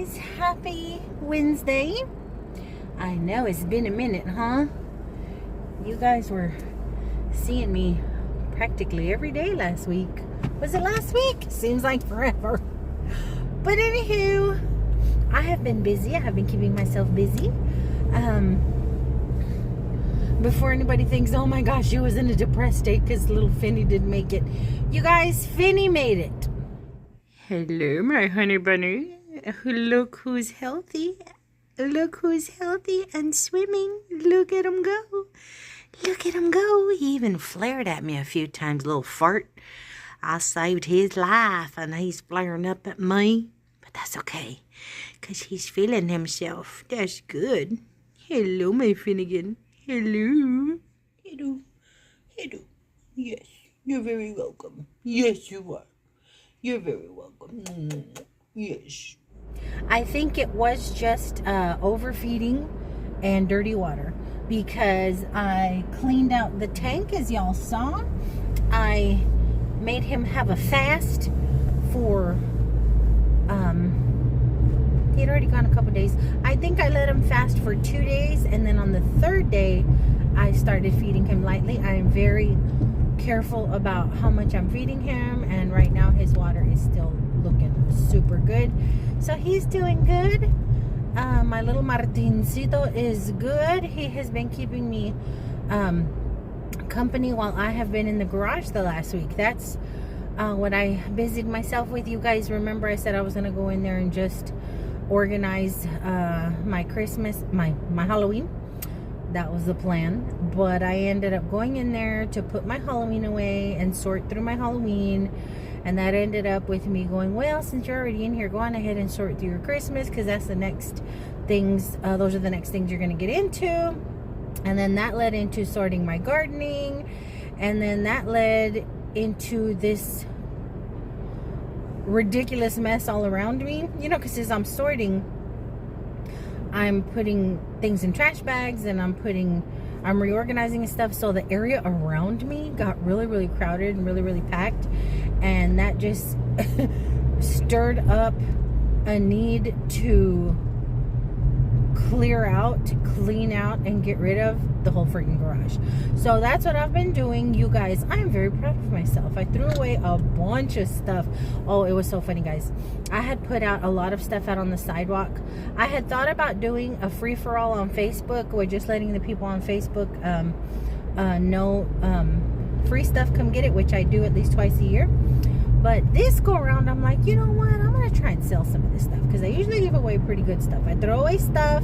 guys, happy Wednesday. I know it's been a minute, huh? You guys were seeing me practically every day last week. Was it last week? Seems like forever. But anywho, I have been busy. I have been keeping myself busy. Before anybody thinks, oh my gosh, she was in a depressed state because little Finny didn't make it. You guys, Finny made it. Hello, my honey bunny. Look who's healthy. Look who's healthy and swimming. Look at him go. Look at him go. He even flared at me a few times, little fart. I saved his life and he's flaring up at me. But that's okay, because he's feeling himself. That's good. Hello, my Finnegan. Hello. Hello. Hello. Yes, you're very welcome. Yes, you are. You're very welcome. Yes. I think it was just overfeeding and dirty water, because I cleaned out the tank, as y'all saw. I made him have a fast for he'd already gone a couple days. I think I let him fast for 2 days, and then on the third day I started feeding him lightly. I am very careful about how much I'm feeding him, and right now his water is still looking super good, so he's doing good. My little Martincito is good. He has been keeping me company while I have been in the garage the last week. That's what I busied myself with. You guys remember I said I was going to go in there and just organize my Christmas, my Halloween. That was the plan, but I ended up going in there to put my Halloween away and sort through my Halloween, and that ended up with me going, well, since you're already in here, go on ahead and sort through your Christmas, because that's the next things, those are the next things you're going to get into. And then that led into sorting my gardening, and then that led into this ridiculous mess all around me, you know, because as I'm sorting, I'm putting things in trash bags, and I'm reorganizing and stuff, so the area around me got really crowded and really packed, and that just stirred up a need to clear out, to clean out and get rid of the whole freaking garage. So that's what I've been doing, you guys. I am very proud of myself. I threw away a bunch of stuff. Oh, it was so funny, guys. I had put out a lot of stuff out on the sidewalk. I had thought about doing a free-for-all on Facebook, or just letting the people on Facebook know free stuff, come get it, which I do at least twice a year. But this go around, I'm like, you know what, I'm going to try and sell some of this stuff, because I usually give away pretty good stuff. I throw away stuff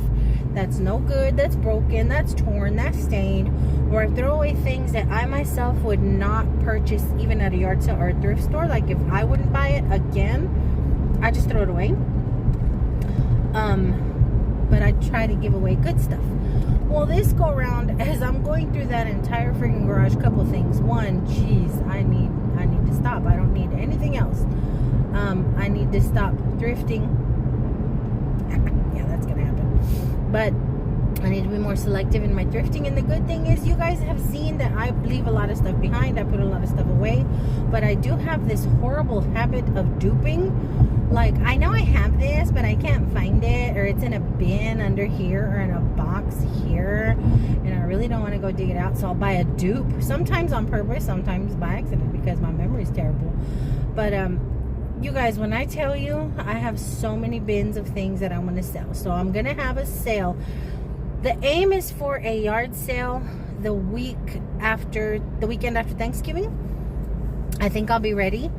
that's no good, that's broken, that's torn, that's stained, or I throw away things that I myself would not purchase even at a yard sale or a thrift store. Like, if I wouldn't buy it again, I just throw it away. But I try to give away good stuff. Well, this go around, as I'm going through that entire freaking garage, couple things. One, geez, I need to stop. I don't need anything else. I need to stop thrifting. Yeah, that's gonna happen. But I need to be more selective in my thrifting. And the good thing is, you guys have seen that I leave a lot of stuff behind. I put a lot of stuff away. But I do have this horrible habit of duping. Like, I know I have this, but I can't find it, or it's in a bin under here, or in a box here, and I really don't want to go dig it out, so I'll buy a dupe, sometimes on purpose, sometimes by accident, because my memory is terrible. But you guys, when I tell you, I have so many bins of things that I want to sell. So I'm gonna have a sale. The aim is for a yard sale the weekend after Thanksgiving. I think I'll be ready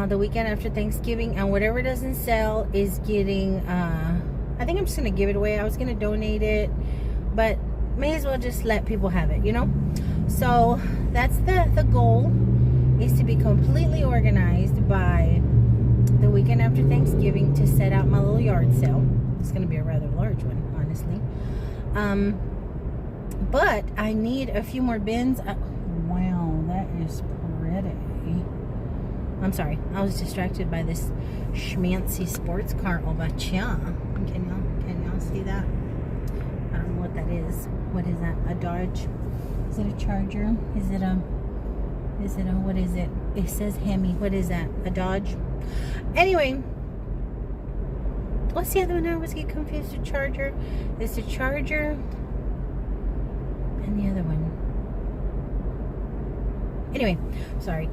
the weekend after Thanksgiving, and whatever doesn't sell is getting I think I'm just gonna give it away. I was gonna donate it, but may as well just let people have it, you know. So that's the goal, is to be completely organized by the weekend after Thanksgiving to set out my little yard sale. It's gonna be a rather large one, honestly. But I need a few more bins. Wow, that is pretty. I'm sorry, I was distracted by this schmancy sports car over here. Can y'all see that? I don't know what that is. What is that? A Dodge? Is it a Charger? Is it a what is it? It says Hemi. What is that? A Dodge? Anyway, What's the other one? I always get confused. The charger. It's the charger and the other one. Anyway, sorry.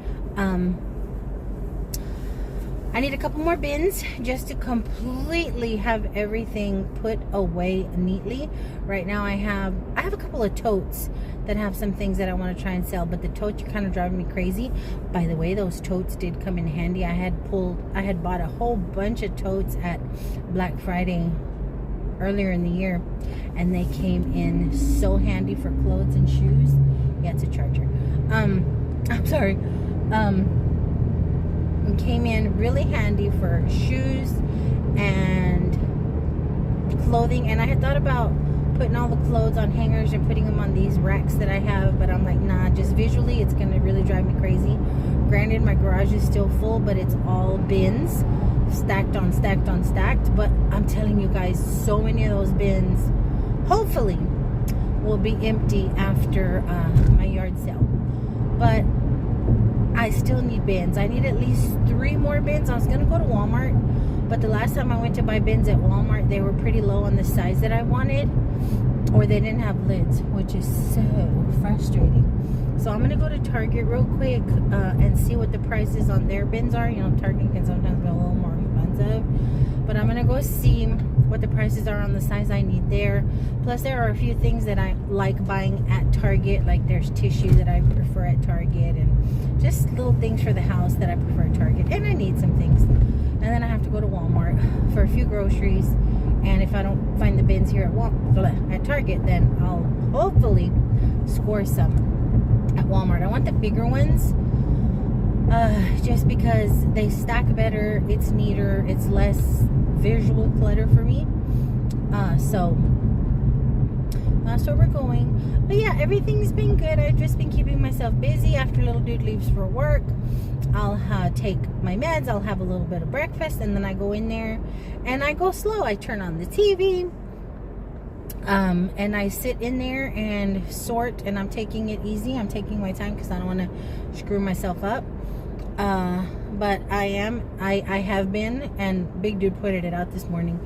I need a couple more bins just to completely have everything put away neatly. Right now I have a couple of totes that have some things that I want to try and sell, but the totes are kind of driving me crazy. By the way, those totes did come in handy. I had bought a whole bunch of totes at Black Friday earlier in the year, and they came in so handy for clothes and shoes. Yeah, it's a charger. I'm sorry. Came in really handy for shoes and clothing, and I had thought about putting all the clothes on hangers and putting them on these racks that I have, but I'm like, nah, just visually it's gonna really drive me crazy. Granted, my garage is still full, but it's all bins stacked on stacked on stacked. But I'm telling you guys, so many of those bins hopefully will be empty after my yard sale. But I still need bins. I need at least 3 more bins. I was gonna go to Walmart, but the last time I went to buy bins at Walmart, they were pretty low on the size that I wanted, or they didn't have lids, which is so frustrating. So I'm gonna go to Target real quick and see what the prices on their bins are. You know, Target can sometimes be a little more expensive, but I'm gonna go see what the prices are on the size I need there. Plus there are a few things that I like buying at Target, like there's tissue that I prefer at Target, and just little things for the house that I prefer at Target, and I need some things. And then I have to go to Walmart for a few groceries, and if I don't find the bins here at Target, then I'll hopefully score some at Walmart. I want the bigger ones, just because they stack better, it's neater, it's less visual clutter for me. So that's where we're going. But yeah, everything's been good. I've just been keeping myself busy. After little dude leaves for work, I'll take my meds, I'll have a little bit of breakfast, and then I go in there and I go slow. I turn on the TV, and I sit in there and sort, and I'm taking it easy. I'm taking my time because I don't want to screw myself up. But I have been, and Big Dude pointed it out this morning,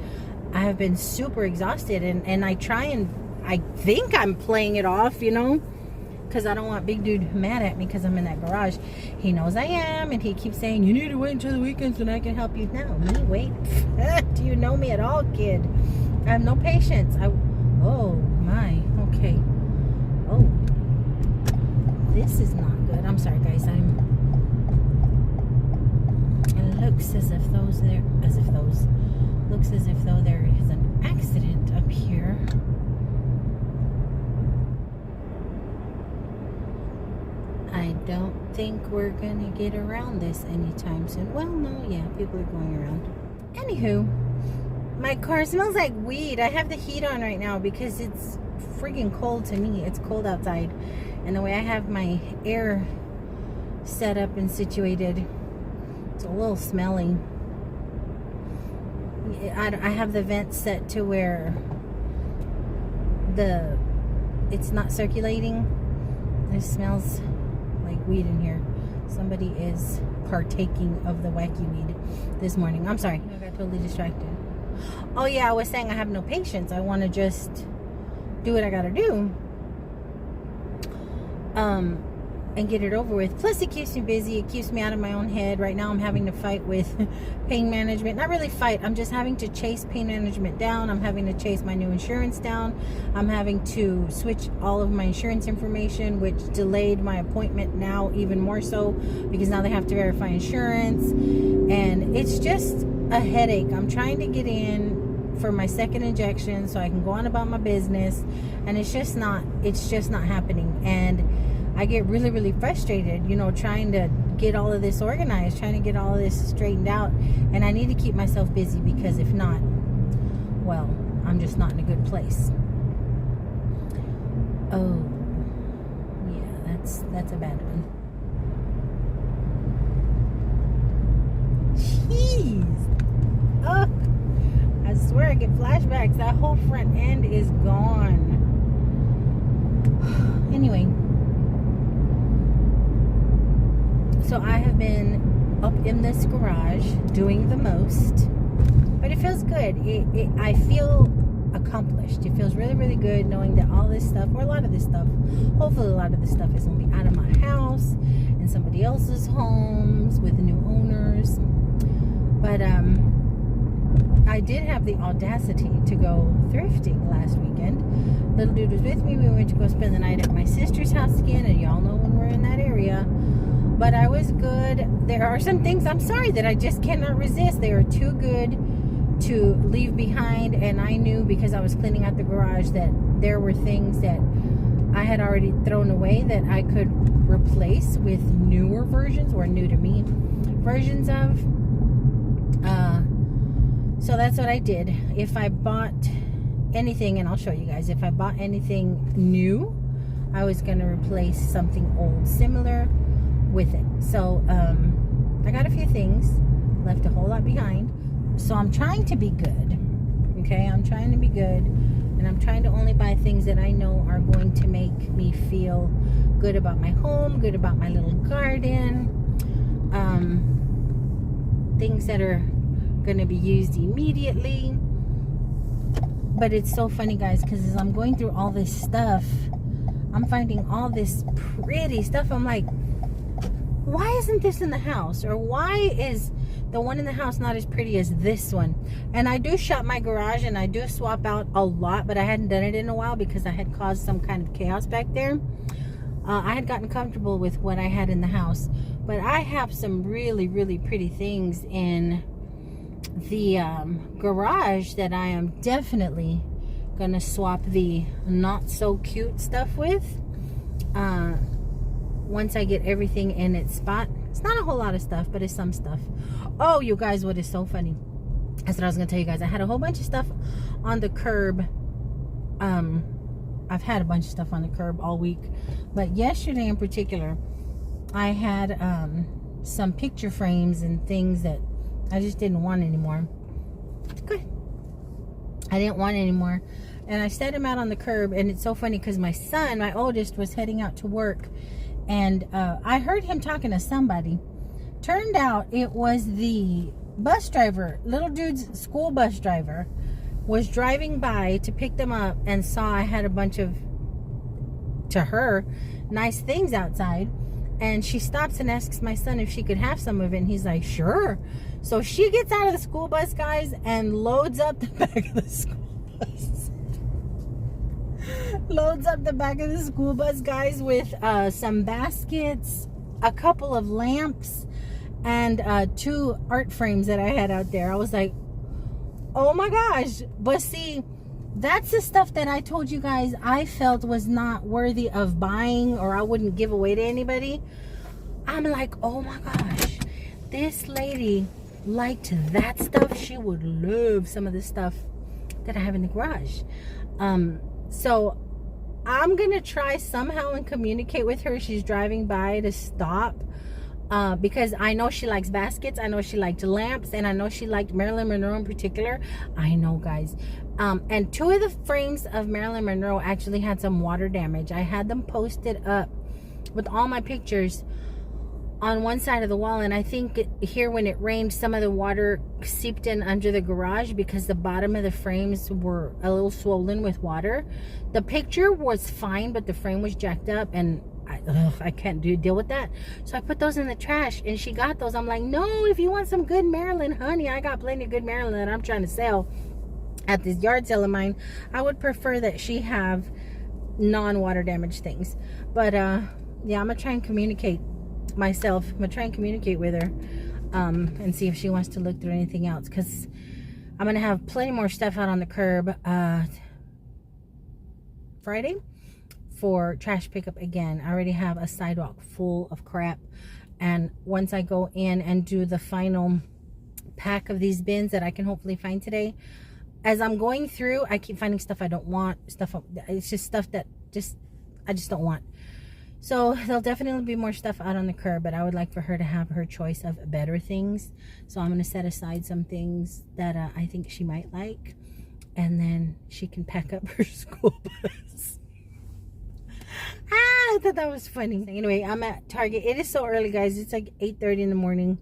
I have been super exhausted, and I think I'm playing it off, you know, because I don't want Big Dude mad at me because I'm in that garage. He knows I am, and he keeps saying, you need to wait until the weekend so I can help you. No, me wait. Do you know me at all, kid? I have no patience. Oh my, okay. Oh, this is not good. I'm sorry, guys. It looks as if though there is an accident up here. I don't think we're gonna get around this anytime soon. Well, no, yeah, people are going around. Anywho, my car smells like weed. I have the heat on right now because it's freaking cold to me. It's cold outside, and the way I have my air set up and situated, it's a little smelly. I have the vent set to where it's not circulating. It smells like weed in here. Somebody is partaking of the wacky weed this morning. I'm sorry, I got totally distracted. Oh yeah, I was saying I have no patience. I want to just do what I gotta do, and get it over with. Plus it keeps me busy. It keeps me out of my own head. Right now I'm having to fight with pain management. Not really fight, I'm just having to chase pain management down. I'm having to chase my new insurance down. I'm having to switch all of my insurance information, which delayed my appointment now even more so, because now they have to verify insurance, and it's just a headache. I'm trying to get in for my second injection so I can go on about my business, and it's just not happening. And I get really, really frustrated, you know, trying to get all of this organized, trying to get all of this straightened out. And I need to keep myself busy, because if not, well, I'm just not in a good place. Oh, yeah, that's a bad one. Jeez. Oh, I swear I get flashbacks. That whole front end is gone. Anyway. So I have been up in this garage doing the most, but it feels good. I feel accomplished. It feels really, really good knowing that all this stuff, or a lot of this stuff, hopefully a lot of this stuff is going to be out of my house and somebody else's homes with new owners. But I did have the audacity to go thrifting last weekend. Little dude was with me. We went to go spend the night at my sister's house again, and y'all know when we're in that area. But I was good. There are some things, I'm sorry, that I just cannot resist. They are too good to leave behind, and I knew because I was cleaning out the garage that there were things that I had already thrown away that I could replace with newer versions, or new to me versions of. So that's what I did. If I bought anything, and I'll show you guys, if I bought anything new, I was going to replace something old similar with it. So I got a few things, left a whole lot behind. So I'm trying to be good. Okay, I'm trying to be good, and I'm trying to only buy things that I know are going to make me feel good about my home, good about my little garden, things that are going to be used immediately. But it's so funny, guys, because as I'm going through all this stuff, I'm finding all this pretty stuff. I'm like, why isn't this in the house? Or why is the one in the house not as pretty as this one? And I do shop my garage, and I do swap out a lot, but I hadn't done it in a while because I had caused some kind of chaos back there. I had gotten comfortable with what I had in the house, but I have some really, really pretty things in the garage that I am definitely gonna swap the not so cute stuff with once I get everything in its spot. It's not a whole lot of stuff, but it's some stuff. Oh, you guys, what is so funny, that's what I was gonna tell you guys. I had a whole bunch of stuff on the curb. I've had a bunch of stuff on the curb all week, but yesterday in particular, I had some picture frames and things that I just didn't want anymore. Good. I didn't want anymore, and I set them out on the curb. And it's so funny because my son, my oldest, was heading out to work, and I heard him talking to somebody. Turned out it was the bus driver, little dude's school bus driver, was driving by to pick them up and saw I had a bunch of, to her, nice things outside. And she stops and asks my son if she could have some of it, and he's like, sure. So she gets out of the school bus, guys, and loads up the back of the school bus. Loads up the back of the school bus, guys, with some baskets, a couple of lamps, and 2 art frames that I had out there. I was like, oh my gosh. But see, that's the stuff that I told you guys I felt was not worthy of buying, or I wouldn't give away to anybody. I'm like, oh my gosh, this lady liked that stuff. She would love some of the stuff that I have in the garage. So I'm gonna try somehow and communicate with her. She's driving by to stop, because I know she likes baskets, I know she liked lamps, and I know she liked Marilyn Monroe in particular. I know, guys. And 2 of the frames of Marilyn Monroe actually had some water damage. I had them posted up with all my pictures on one side of the wall, and I think here when it rained, some of the water seeped in under the garage because the bottom of the frames were a little swollen with water. The picture was fine, but the frame was jacked up, and I can't deal with that. So I put those in the trash, and she got those. I'm like, no, if you want some good Marilyn, honey, I got plenty of good Marilyn that I'm trying to sell at this yard sale of mine. I would prefer that she have non-water damaged things. But yeah, I'm gonna try and communicate myself. I'm gonna try and communicate with her and see if she wants to look through anything else, because I'm gonna have plenty more stuff out on the curb Friday for trash pickup again. I already have a sidewalk full of crap, and once I go in and do the final pack of these bins that I can hopefully find today, as I'm going through, I keep finding stuff I don't want. Stuff, it's just stuff that I just don't want. So there'll definitely be more stuff out on the curb, but I would like for her to have her choice of better things. So I'm going to set aside some things that I think she might like, and then she can pack up her school bus. I thought that was funny. Anyway, I'm at Target. It is so early, guys. It's like 8:30 in the morning.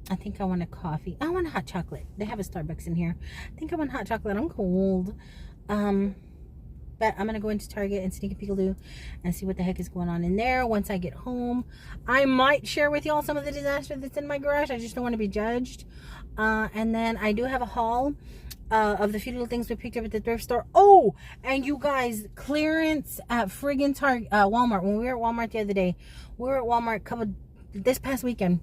I think I want a coffee. I want a hot chocolate. They have a Starbucks in here. I think I want hot chocolate. I'm cold. But I'm going to go into Target and sneak a peekaloo and see what the heck is going on in there. Once I get home, I might share with y'all some of the disaster that's in my garage. I just don't want to be judged. And then I do have a haul of the few little things we picked up at the thrift store. Oh, and you guys, clearance at friggin' Walmart. When we were at Walmart the other day, we were at Walmart this past weekend.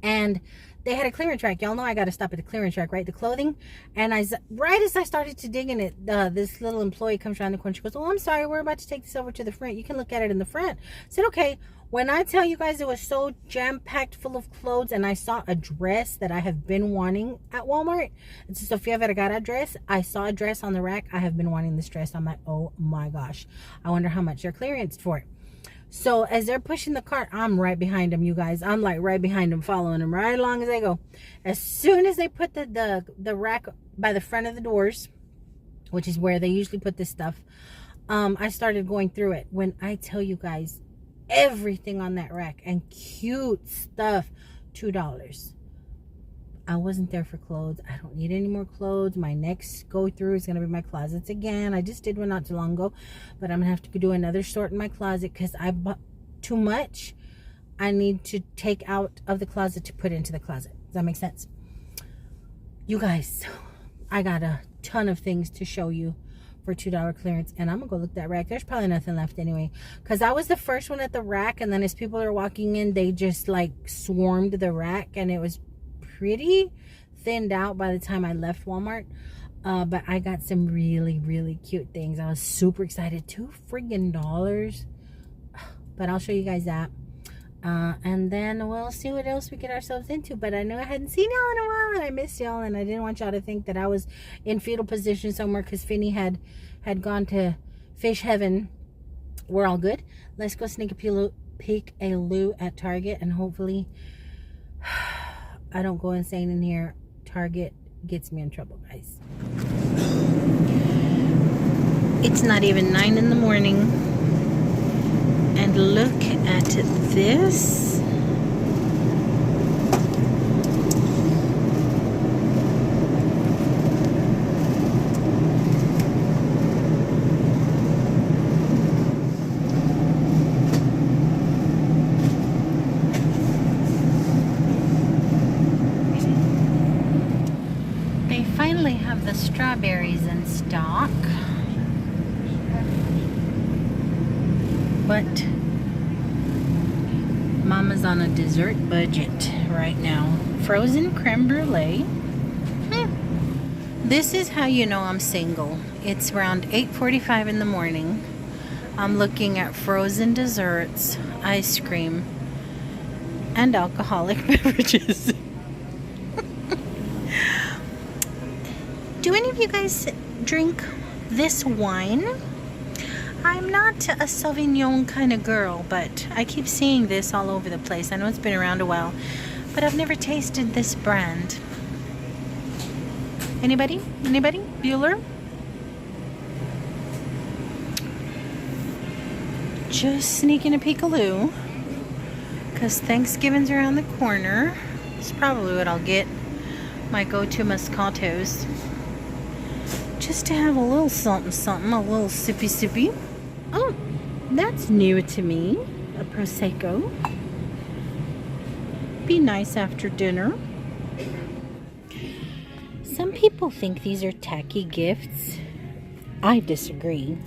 And they had a clearance rack. Y'all know I got to stop at the clearance rack, right? The clothing. And right as I started to dig in it, this little employee comes around the corner. She goes, oh, I'm sorry. We're about to take this over to the front. You can look at it in the front. I said, okay. When I tell you guys it was so jam-packed full of clothes, and I saw a dress that I have been wanting at Walmart. It's a Sofia Vergara dress. I saw a dress on the rack. I have been wanting this dress. I'm like, oh my gosh. I wonder how much they're clearanced for it. So as they're pushing the cart, I'm right behind them, you guys. I'm like right behind them, following them right along as they go. As soon as they put the rack by the front of the doors, which is where they usually put this stuff, I started going through it. When I tell you guys, everything on that rack and cute stuff, $2. I wasn't there for clothes. I don't need any more clothes. My next go through is going to be my closets again. I just did one not too long ago, but I'm going to have to do another sort in my closet because I bought too much. I need to take out of the closet to put into the closet. Does that make sense? You guys, I got a ton of things to show you for $2 clearance, and I'm gonna go look that rack. There's probably nothing left anyway, because I was the first one at the rack, and then as people are walking in, they just like swarmed the rack, and it was pretty thinned out by the time I left Walmart. But I got some really, really cute things. I was super excited. $2 friggin'. But I'll show you guys that. And then we'll see what else we get ourselves into. But I know I hadn't seen y'all in a while, and I missed y'all, and I didn't want y'all to think that I was in fetal position somewhere because Finny had gone to fish heaven. We're all good. Let's go sneak a loo at Target, and hopefully I don't go insane in here. Target gets me in trouble, guys. It's not even 9 in the morning, and look at this. Finally have the strawberries in stock, but Mama's on a dessert budget right now. Frozen creme brulee. This is how you know I'm single. It's around 8:45 in the morning. I'm looking at frozen desserts, ice cream, and alcoholic beverages. Do any of you guys drink this wine? I'm not a Sauvignon kind of girl, but I keep seeing this all over the place. I know it's been around a while, but I've never tasted this brand. Anybody? Anybody? Bueller? Just sneaking a peekaloo, because Thanksgiving's around the corner. It's probably what I'll get. My go-to Moscatos. Just to have a little something, a little sippy. Oh, that's new to me. A Prosecco. Be nice after dinner. Some people think these are tacky gifts. I disagree.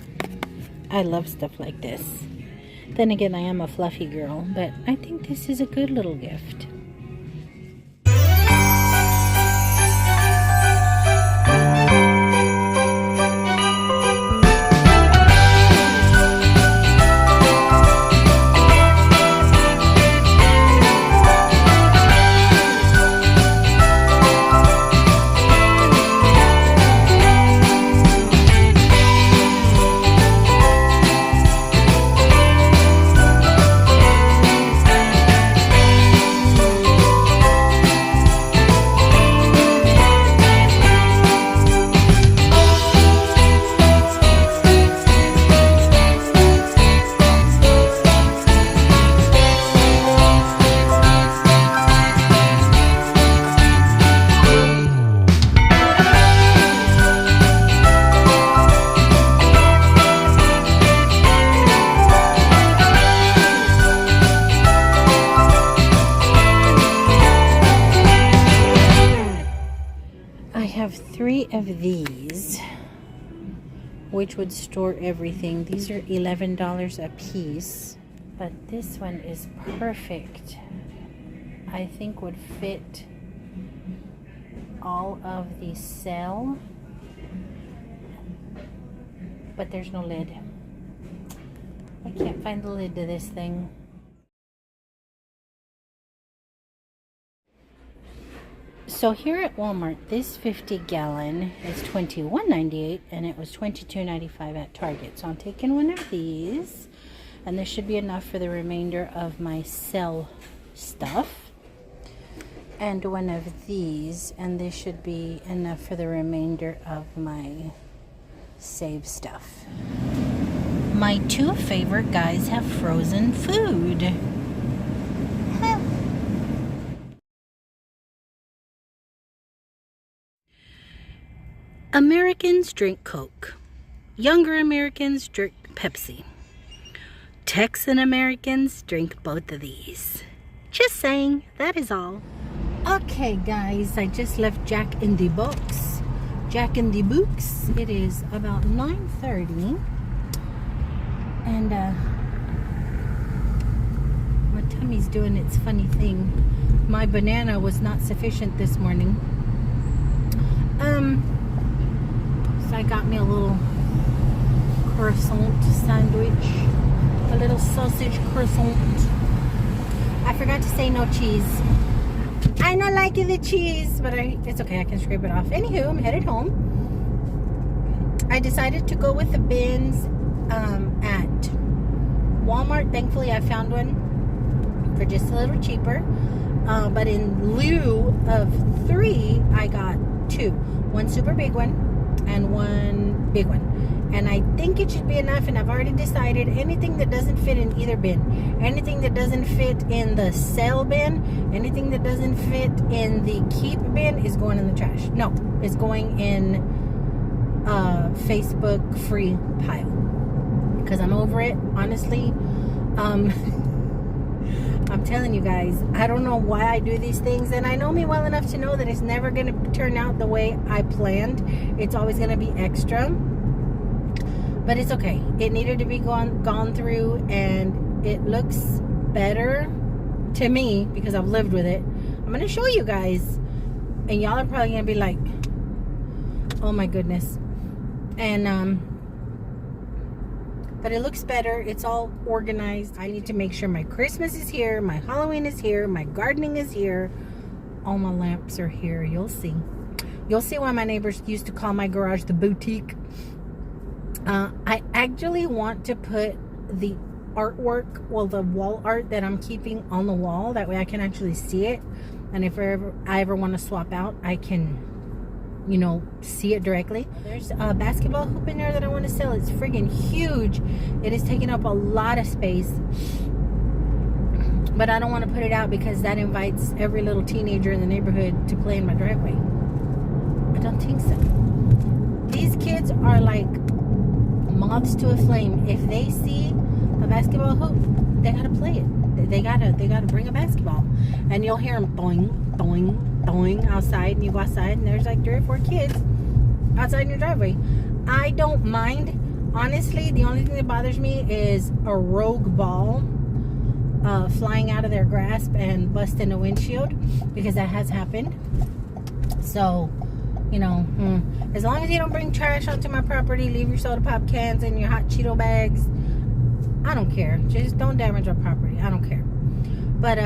I love stuff like this. Then again, I am a fluffy girl, but I think this is a good little gift. have 3 of these, which would store everything. These are $11 a piece, but this one is perfect. I think would fit all of the cell, but there's no lid. I can't find the lid to this thing. So here at Walmart, this 50-gallon is $21.98, and it was $22.95 at Target. So I'm taking one of these, and this should be enough for the remainder of my cell stuff. And one of these, and this should be enough for the remainder of my save stuff. My 2 favorite guys have frozen food. Americans drink Coke. Younger Americans drink Pepsi. Texan Americans drink both of these. Just saying, that is all. Okay guys, I just left Jack in the Box. Jack in the Books. It is about 9:30. And my tummy's doing its funny thing. My banana was not sufficient this morning. So I got me a little croissant sandwich. A little sausage croissant. I forgot to say no cheese. I not liking the cheese, but it's okay, I can scrape it off. Anywho, I'm headed home. I decided to go with the bins at Walmart. Thankfully, I found one for just a little cheaper. But in lieu of 3, I got 2. One super big one and one big one. And I think it should be enough, and I've already decided anything that doesn't fit in either bin, anything that doesn't fit in the sell bin, anything that doesn't fit in the keep bin is going in the trash. No, it's going in Facebook free pile, because I'm over it, honestly. I'm telling you guys, I don't know why I do these things, and I know me well enough to know that it's never going to turn out the way I planned. It's always going to be extra. But it's okay. It needed to be gone through, and it looks better to me because I've lived with it. I'm going to show you guys, and y'all are probably going to be like, oh my goodness. And but it looks better. It's all organized. I need to make sure my Christmas is here, my Halloween is here, my gardening is here, all my lamps are here. You'll see why my neighbors used to call my garage the boutique. I actually want to put the artwork, well, the wall art that I'm keeping on the wall. That way I can actually see it. And if I ever want to swap out, I can, you know, see it directly. There's a basketball hoop in there that I want to sell. It's friggin' huge. It is taking up a lot of space. But I don't want to put it out because that invites every little teenager in the neighborhood to play in my driveway. I don't think so. These kids are like moths to a flame. If they see a basketball hoop, they gotta play it. They gotta bring a basketball, and you'll hear them boing, boing, boing outside. And you go outside, and there's like 3 or 4 kids outside in your driveway. I don't mind, honestly. The only thing that bothers me is a rogue ball flying out of their grasp and busting a windshield, because that has happened. So, you know, as long as you don't bring trash onto my property, leave your soda pop cans and your hot Cheeto bags, I don't care. Just don't damage our property. I don't care. But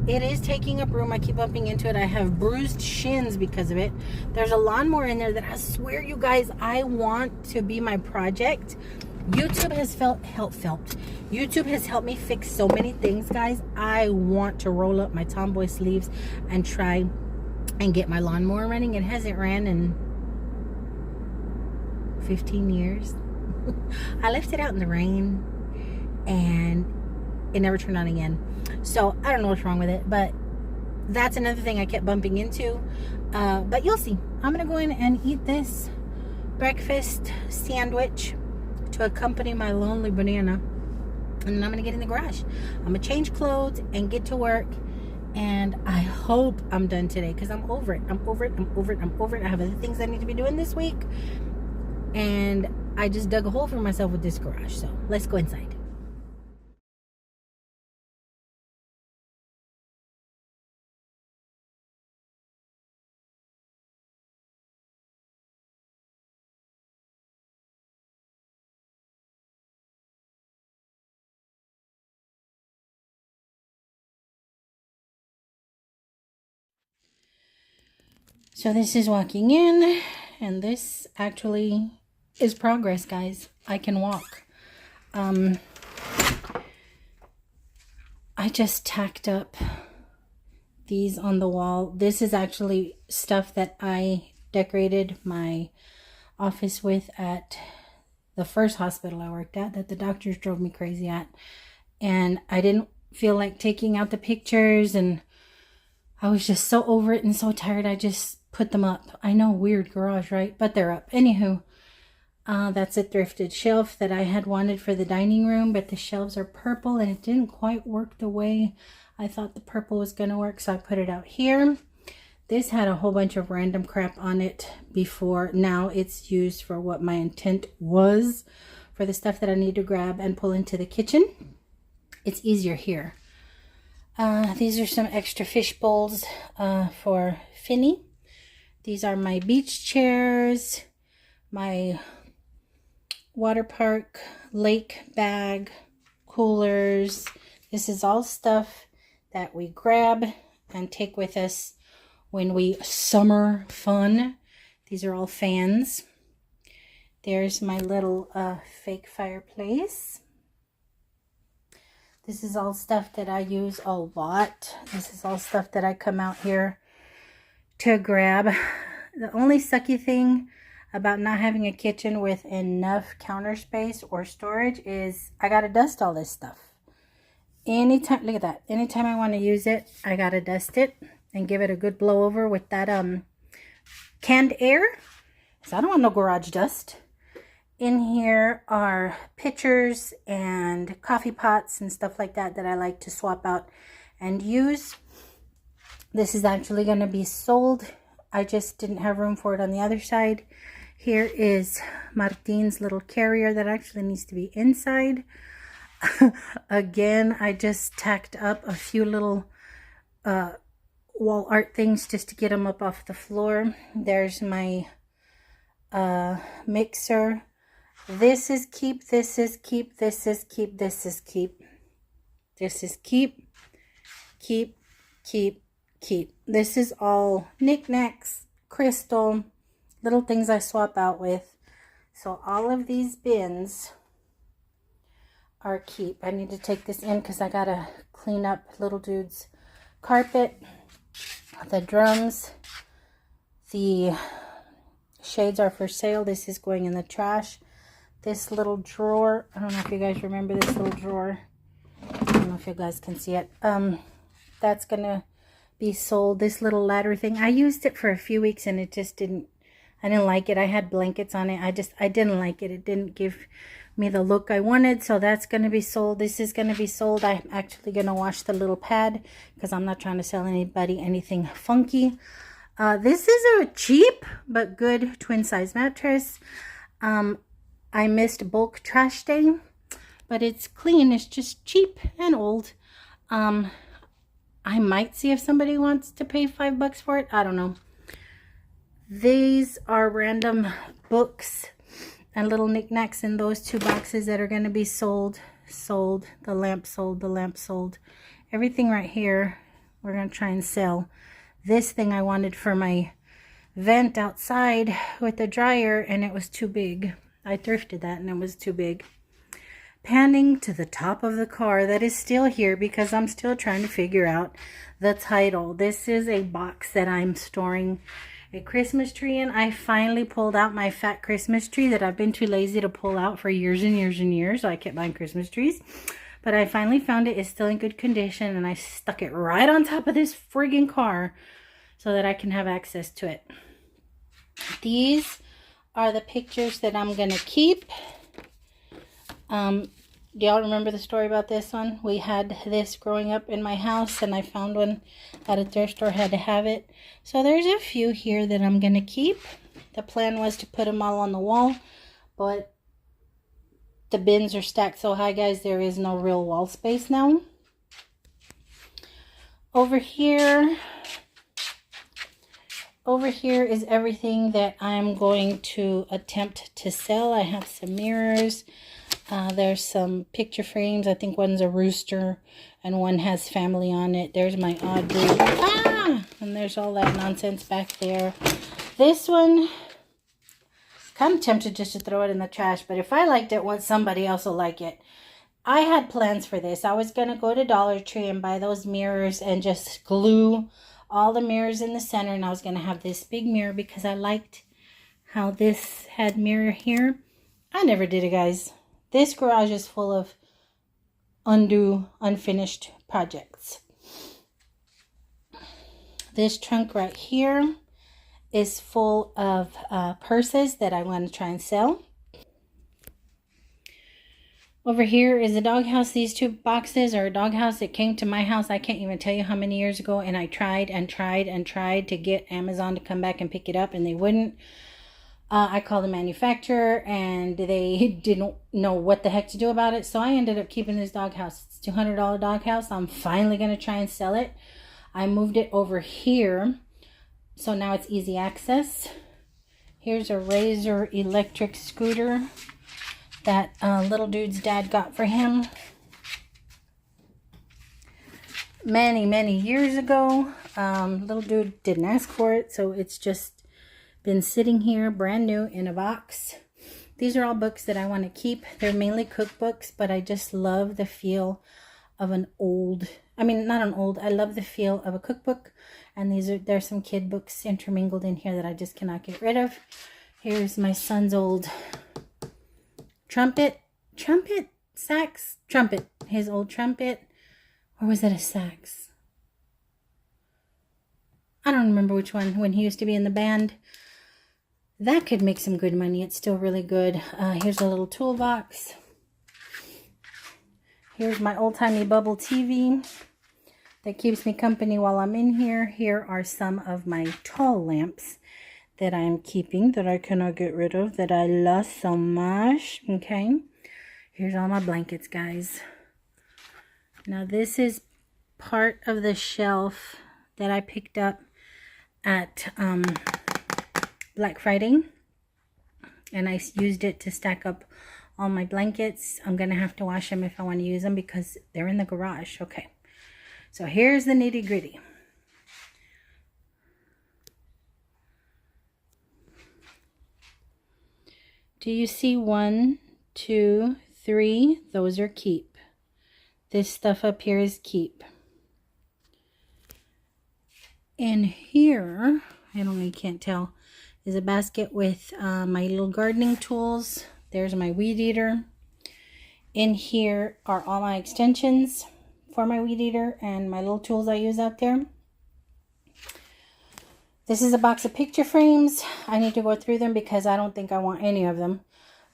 it is taking up room. I keep bumping into it. I have bruised shins because of it. There's a lawnmower in there that I swear, you guys, I want to be my project. YouTube has YouTube has helped me fix so many things, guys. I want to roll up my tomboy sleeves and try and get my lawnmower running. It hasn't ran in 15 years. I left it out in the rain and it never turned on again. So I don't know what's wrong with it, but that's another thing I kept bumping into. But you'll see. I'm gonna go in and eat this breakfast sandwich to accompany my lonely banana, and then I'm gonna get in the garage. I'm gonna change clothes and get to work And I hope I'm done today because I'm over it. I'm over it. I'm over it. I'm over it. I have other things I need to be doing this week. And I just dug a hole for myself with this garage. So let's go inside. So this is walking in, and this actually is progress, guys. I can walk. I just tacked up these on the wall. This is actually stuff that I decorated my office with at the first hospital I worked at, that the doctors drove me crazy at. And I didn't feel like taking out the pictures, and I was just so over it and so tired. I just put them up. I know, weird garage, right? But they're up. Anywho, that's a thrifted shelf that I had wanted for the dining room, but the shelves are purple and it didn't quite work the way I thought the purple was going to work, so I put it out here. This had a whole bunch of random crap on it before. Now it's used for what my intent was, for the stuff that I need to grab and pull into the kitchen. It's easier here. These are some extra fish bowls for Finny. These are my beach chairs, my water park lake bag, coolers. This is all stuff that we grab and take with us when we summer fun. These are all fans. There's my little fake fireplace. This is all stuff that I use a lot. This is all stuff that I come out here to grab. The only sucky thing about not having a kitchen with enough counter space or storage is I gotta dust all this stuff. Anytime, look at that. Anytime I want to use it, I gotta dust it and give it a good blow over with that canned air. So I don't want no garage dust. In here are pitchers and coffee pots and stuff like that that I like to swap out and use. This is actually going to be sold. I just didn't have room for it on the other side. Here is Martin's little carrier that actually needs to be inside. Again, I just tacked up a few little wall art things just to get them up off the floor. There's my mixer. This is keep, this is keep, this is keep, this is keep. This is keep, keep, keep, keep. This is all knickknacks, crystal, little things I swap out with. So all of these bins are keep. I need to take this in because I gotta clean up little dude's carpet. The drums, the shades are for sale. This is going in the trash. This little drawer, I don't know if you guys remember this little drawer. I don't know if you guys can see it. That's gonna be sold. This little ladder thing, I used it for a few weeks and it just didn't, I didn't like it. I had blankets on it. I didn't like it. It didn't give me the look I wanted. So that's going to be sold. This is going to be sold. I'm actually going to wash the little pad because I'm not trying to sell anybody anything funky. This is a cheap but good twin size mattress. I missed bulk trash day, but it's clean. It's just cheap and old. I might see if somebody wants to pay $5 for it. I don't know. These are random books and little knickknacks in those two boxes that are going to be sold. Sold. The lamp sold. The lamp sold. Everything right here we're going to try and sell. This thing I wanted for my vent outside with the dryer, and it was too big. I thrifted that and it was too big. Panning to the top of the car that is still here because I'm still trying to figure out the title. This is a box that I'm storing a Christmas tree in. I finally pulled out my fat Christmas tree that I've been too lazy to pull out for years and years and years. So I kept buying Christmas trees. But I finally found it. It's still in good condition. And I stuck it right on top of this friggin' car so that I can have access to it. These are the pictures that I'm going to keep. Do y'all remember the story about this one? We had this growing up in my house, and I found one at a thrift store, had to have it. So there's a few here that I'm going to keep. The plan was to put them all on the wall, but the bins are stacked so high, guys, there is no real wall space now. Over here is everything that I'm going to attempt to sell. I have some mirrors. There's some picture frames. I think one's a rooster and one has family on it. There's my Audrey. Ah! And there's all that nonsense back there. This one, kind of tempted just to throw it in the trash, but if I liked it once, somebody else will like it. I had plans for this. I was going to go to Dollar Tree and buy those mirrors and just glue all the mirrors in the center, and I was going to have this big mirror because I liked how this had mirror here. I never did it, guys. This garage is full of unfinished projects. This trunk right here is full of purses that I want to try and sell. Over here is a doghouse. These two boxes are a doghouse. It came to my house, I can't even tell you how many years ago, and I tried and tried and tried to get Amazon to come back and pick it up, and they wouldn't. I called the manufacturer, and they didn't know what the heck to do about it, so I ended up keeping this doghouse. It's a $200 doghouse. I'm finally going to try and sell it. I moved it over here, so now it's easy access. Here's a Razor electric scooter that little dude's dad got for him many years ago. Little dude didn't ask for it, so it's just been sitting here brand new in a box. These are all books that I want to keep. They're mainly cookbooks, but I just love the feel of an old, I mean, not an old, I love the feel of a cookbook. And there's some kid books intermingled in here that I just cannot get rid of. Here's my son's old sax, his old trumpet. Or was that a sax? I don't remember which one, when he used to be in the band. That could make some good money. It's still really good. Here's a little toolbox. Here's my old-timey bubble TV that keeps me company while I'm in here. Here are some of my tall lamps that I'm keeping, that I cannot get rid of, that I love so much. Okay. Here's all my blankets, guys. Now, this is part of the shelf that I picked up at Black Friday, and I used it to stack up all my blankets. I'm gonna have to wash them if I want to use them because they're in the garage. Okay, so here's the nitty gritty. Do you see 1, 2, 3? Those are keep. This stuff up here is keep. In here, I don't know, you can't tell, is a basket with my little gardening tools. There's my weed eater. In here are all my extensions for my weed eater and my little tools I use out there. This is a box of picture frames. I need to go through them because I don't think I want any of them.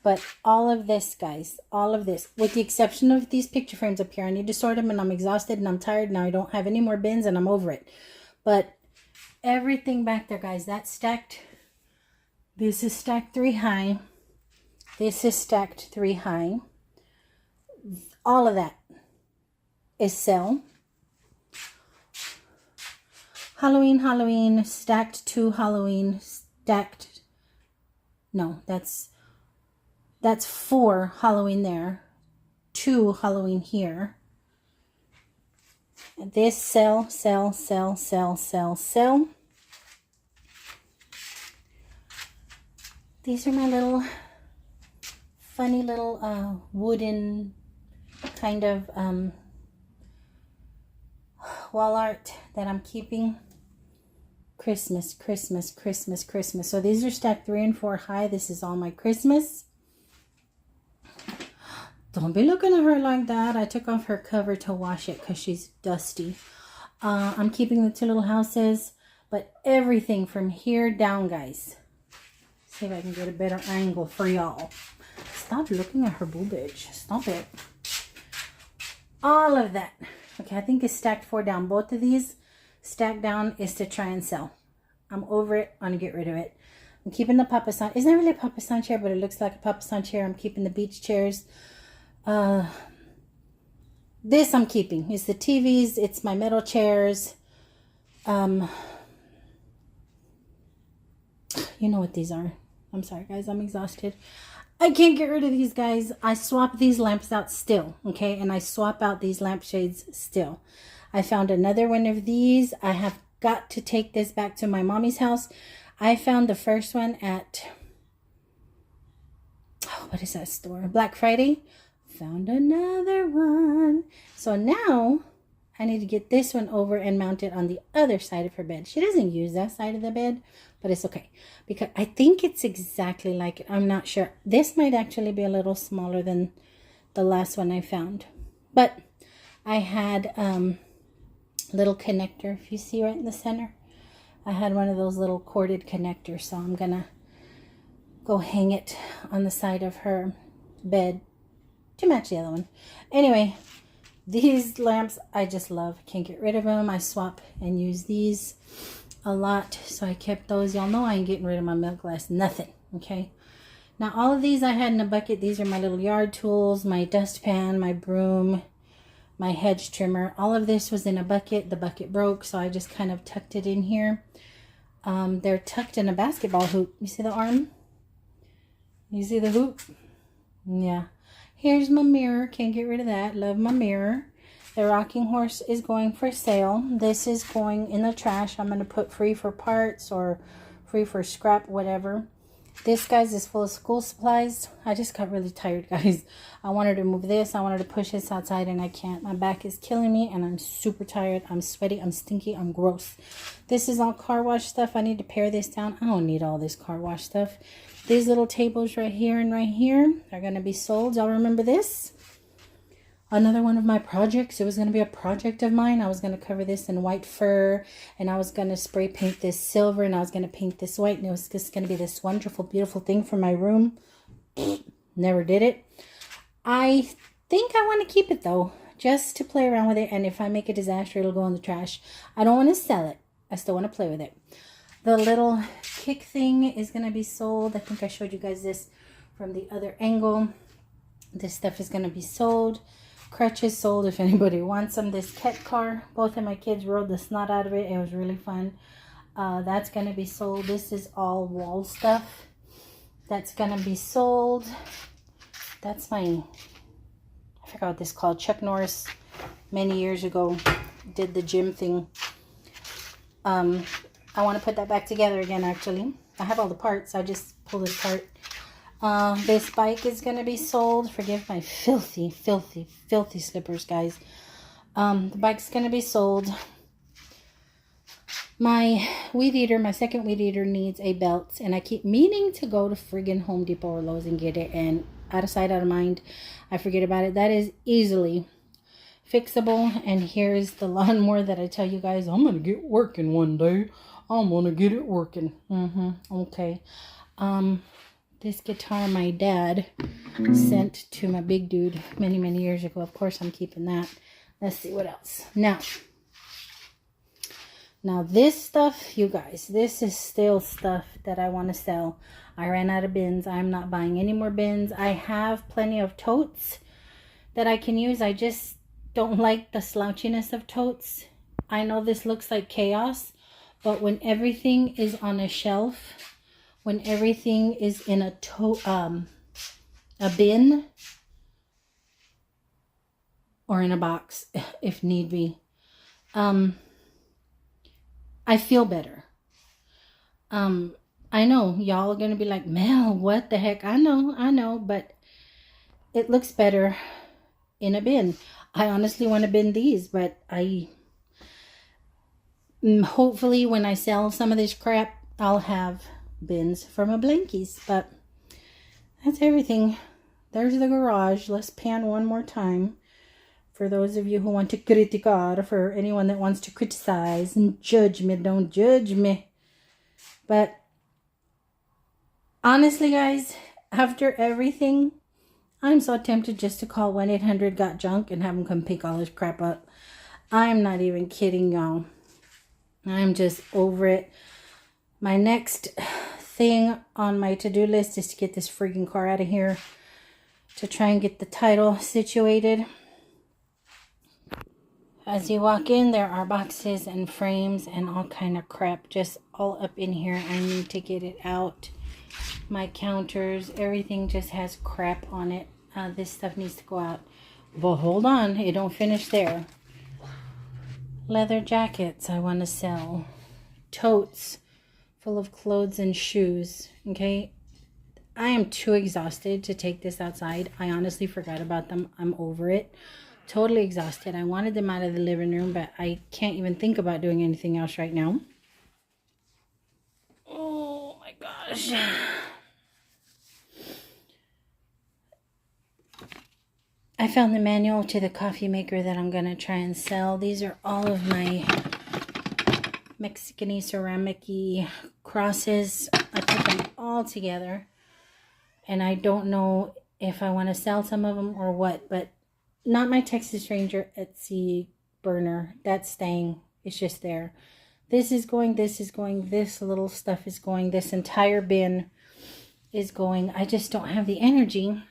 But all of this, guys, all of this, with the exception of these picture frames up here, I need to sort them, and I'm exhausted and I'm tired now. I don't have any more bins and I'm over it. But everything back there, guys, that's stacked. This is stacked 3 high. This is stacked 3 high. All of that is sell. Halloween, stacked 2 Halloween, stacked. No, that's 4 Halloween there. 2 Halloween here. This sell. These are my little funny little wooden kind of wall art that I'm keeping. Christmas. So these are stacked 3 and 4 high. This is all my Christmas. Don't be looking at her like that. I took off her cover to wash it because she's dusty. I'm keeping the 2 little houses, but everything from here down, guys. See if I can get a better angle for y'all. Stop looking at her boobage. Stop it. all of that. Okay, I think it's stacked 4 down. Both of these stacked down is to try and sell. I'm over it. I'm going to get rid of it. I'm keeping the papasan. It's not really a papasan chair, but it looks like a papasan chair. I'm keeping the beach chairs. This I'm keeping. It's the TVs. It's my metal chairs. You know what these are. I'm sorry, guys. I'm exhausted. I can't get rid of these, guys. I swap these lamps out still, okay? And I swap out these lampshades still. I found another one of these. I have got to take this back to my mommy's house. I found the first one at, what is that store? Black Friday. Found another one. So now I need to get this one over and mount it on the other side of her bed. She doesn't use that side of the bed, but it's okay because I think it's exactly like it. I'm not sure. This might actually be a little smaller than the last one I found, but I had little connector. If you see right in the center, I had one of those little corded connectors, so I'm gonna go hang it on the side of her bed to match the other one. Anyway, these lamps I just love. Can't get rid of them. I swap and use these a lot, so I kept those. Y'all know I ain't getting rid of my milk glass. Nothing. Okay. Now all of these I had in a bucket. These are my little yard tools, my dustpan, my broom, my hedge trimmer. All of this was in a bucket. The bucket broke, so I just kind of tucked it in here. They're tucked in a basketball hoop. You see the arm? You see the hoop? Yeah. Here's my mirror. Can't get rid of that. Love my mirror. The rocking horse is going for sale. This is going in the trash. I'm going to put free for parts or free for scrap, whatever. This, guys, is full of school supplies. I just got really tired, guys. I wanted to move this. I wanted to push this outside, and I can't. My back is killing me, and I'm super tired. I'm sweaty. I'm stinky. I'm gross. This is all car wash stuff. I need to pare this down. I don't need all this car wash stuff. These little tables right here and right here are going to be sold. Y'all remember this? Another one of my projects. It was going to be a project of mine. I was going to cover this in white fur, and I was going to spray paint this silver, and I was going to paint this white, and it was just going to be this wonderful, beautiful thing for my room. Never did it. I think I want to keep it, though, just to play around with it, and if I make a disaster, it'll go in the trash. I don't want to sell it. I still want to play with it. The little kick thing is going to be sold. I think I showed you guys this from the other angle. This stuff is going to be sold. Crutches sold if anybody wants them. This cat car, both of my kids rode the snot out of it. It was really fun. That's going to be sold. This is all wall stuff. That's going to be sold. That's my, I forgot what this is called. Chuck Norris many years ago did the gym thing. I want to put that back together again, actually. I have all the parts. I just pulled it apart. This bike is going to be sold. Forgive my filthy, filthy, filthy slippers, guys. The bike's going to be sold. My weed eater, my second weed eater needs a belt. And I keep meaning to go to friggin' Home Depot or Lowe's and get it. And out of sight, out of mind, I forget about it. That is easily fixable. And here's the lawnmower that I tell you guys, I'm going to get working one day. I'm going to get it working. Okay. This guitar my dad sent to my big dude many, many years ago. Of course, I'm keeping that. Let's see what else. Now this stuff, you guys, this is still stuff that I want to sell. I ran out of bins. I'm not buying any more bins. I have plenty of totes that I can use. I just don't like the slouchiness of totes. I know this looks like chaos, but when everything is on a shelf, when everything is in a bin or in a box, if need be, I feel better. I know y'all are going to be like, Mel, what the heck? I know, but it looks better in a bin. I honestly want to bin these, but hopefully when I sell some of this crap, I'll have bins for my blankies. But that's everything. There's the garage. Let's pan one more time for those of you who want to criticar, for anyone that wants to criticize and judge me. Don't judge me. But honestly, guys, after everything, I'm so tempted just to call 1-800-GOT-JUNK and have them come pick all this crap up. I'm not even kidding, y'all. I'm just over it. My next thing on my to-do list is to get this freaking car out of here, to try and get the title situated. As you walk in, there are boxes and frames and all kind of crap just all up in here. I need to get it out. My counters, everything just has crap on it. This stuff needs to go out. But hold on, it don't finish there. Leather jackets I want to sell. Totes full of clothes and shoes. Okay, I am too exhausted to take this outside. I honestly forgot about them. I'm over it. Totally exhausted. I wanted them out of the living room, but I can't even think about doing anything else right now. Oh my gosh. I found the manual to the coffee maker that I'm going to try and sell. These are all of my Mexican-y, ceramic-y crosses. I put them all together. And I don't know if I want to sell some of them or what, but not my Texas Ranger Etsy burner. That's staying. It's just there. This is going. This is going. This little stuff is going. This entire bin is going. I just don't have the energy.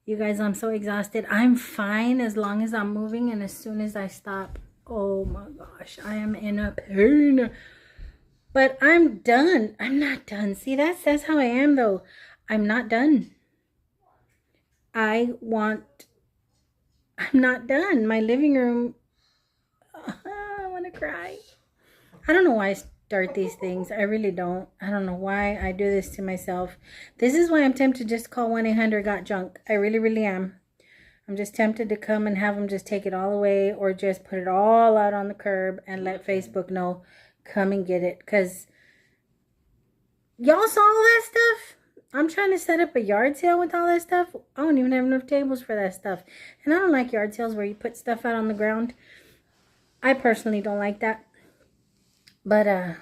You guys, I'm so exhausted. I'm fine as long as I'm moving, and as soon as I stop, oh my gosh, I am in a pain. But I'm done. I'm not done. See, that's how I am, though. I'm not done. I'm not done. My living room, I want to cry. I don't know why I start these things. I really don't. I don't know why I do this to myself. This is why I'm tempted to just call 1-800-GOT-JUNK. I really, really am. I'm just tempted to come and have them just take it all away, or just put it all out on the curb and let Facebook know, come and get it. Because y'all saw all that stuff? I'm trying to set up a yard sale with all that stuff. I don't even have enough tables for that stuff. And I don't like yard sales where you put stuff out on the ground. I personally don't like that. But, I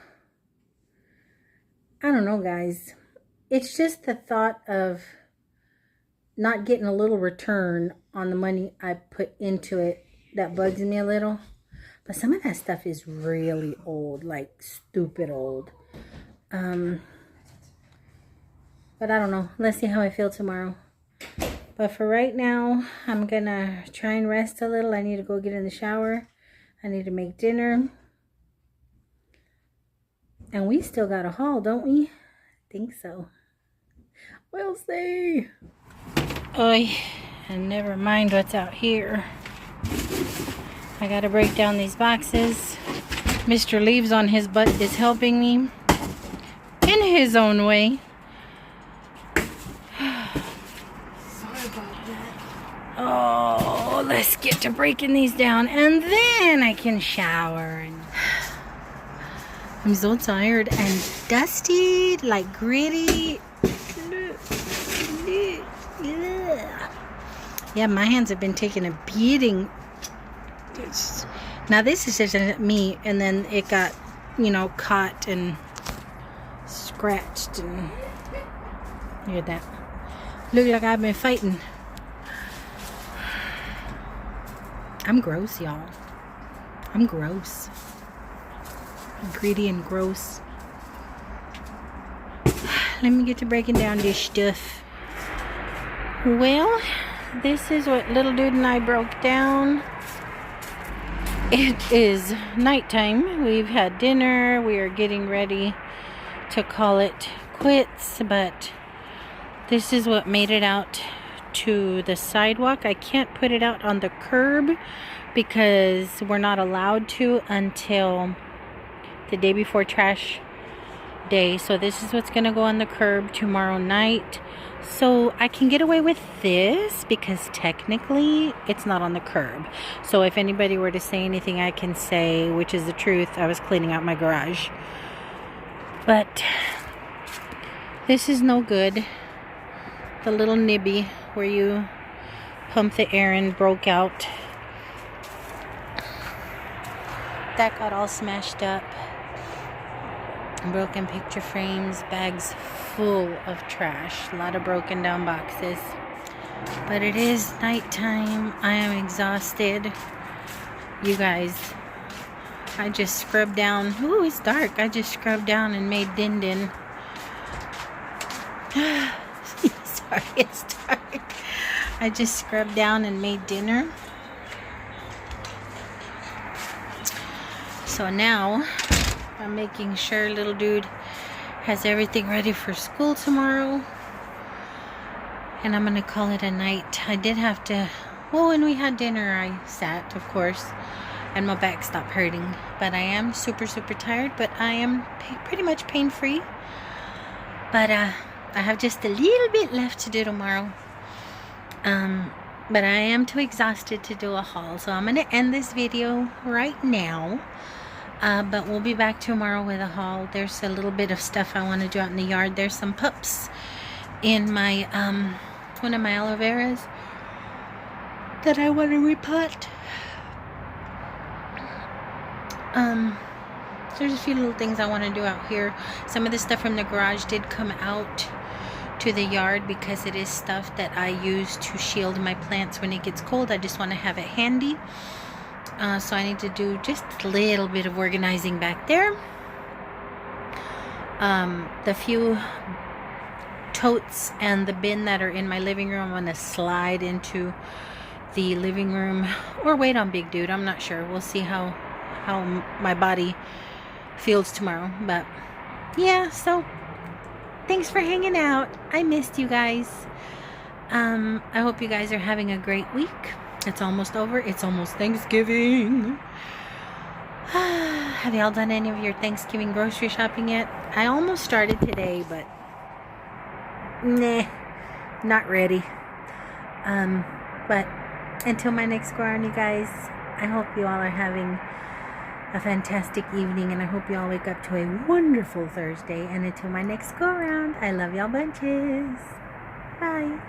don't know, guys. It's just the thought of not getting a little return on the money I put into it that bugs me a little. But some of that stuff is really old, like stupid old. But I don't know. Let's see how I feel tomorrow. But for right now, I'm going to try and rest a little. I need to go get in the shower. I need to make dinner. And we still got a haul, don't we? I think so. We'll see. Oy, and never mind what's out here. I got to break down these boxes. Mr. Leaves on his butt is helping me in his own way. Oh, let's get to breaking these down, and then I can shower. I'm so tired and dusty, like gritty. Yeah, my hands have been taking a beating. Now this is just me, and then it got, you know, caught and scratched, and look at that. Look like I've been fighting. I'm gross, y'all. I'm gross. Gritty and gross. Let me get to breaking down this stuff. Well, this is what little dude and I broke down. It is nighttime. We've had dinner. We are getting ready to call it quits, but this is what made it out to the sidewalk. I can't put it out on the curb because we're not allowed to until the day before trash day. So this is what's gonna go on the curb tomorrow night. So I can get away with this because technically it's not on the curb. So if anybody were to say anything, I can say, which is the truth, I was cleaning out my garage. But this is no good. The little nibby where you pump the air in broke out. That got all smashed up. Broken picture frames, bags full of trash, a lot of broken down boxes. But it is nighttime. I am exhausted. You guys, I just scrubbed down. Ooh, it's dark. I just scrubbed down and made din din. Sorry, it's dark. I just scrubbed down and made dinner. So now I'm making sure little dude has everything ready for school tomorrow. And I'm gonna call it a night. I did have to, well, when we had dinner, I sat, of course, and my back stopped hurting. But I am super, super tired, but I am pretty much pain-free. But I have just a little bit left to do tomorrow. But I am too exhausted to do a haul. So I'm gonna end this video right now. But we'll be back tomorrow with a haul. There's a little bit of stuff I want to do out in the yard. There's some pups in my, one of my aloe veras that I want to repot. There's a few little things I want to do out here. Some of the stuff from the garage did come out to the yard because it is stuff that I use to shield my plants when it gets cold. I just want to have it handy. So I need to do just a little bit of organizing back there. The few totes and the bin that are in my living room, I'm going to slide into the living room or wait on Big Dude. I'm not sure. We'll see how my body feels tomorrow. But yeah, so thanks for hanging out. I missed you guys. I hope you guys are having a great week. It's almost over. It's almost Thanksgiving. Have y'all done any of your Thanksgiving grocery shopping yet? I almost started today, but nah, not ready. But until my next go around, you guys, I hope you all are having a fantastic evening, and I hope you all wake up to a wonderful Thursday. And until my next go around, I love y'all bunches. Bye.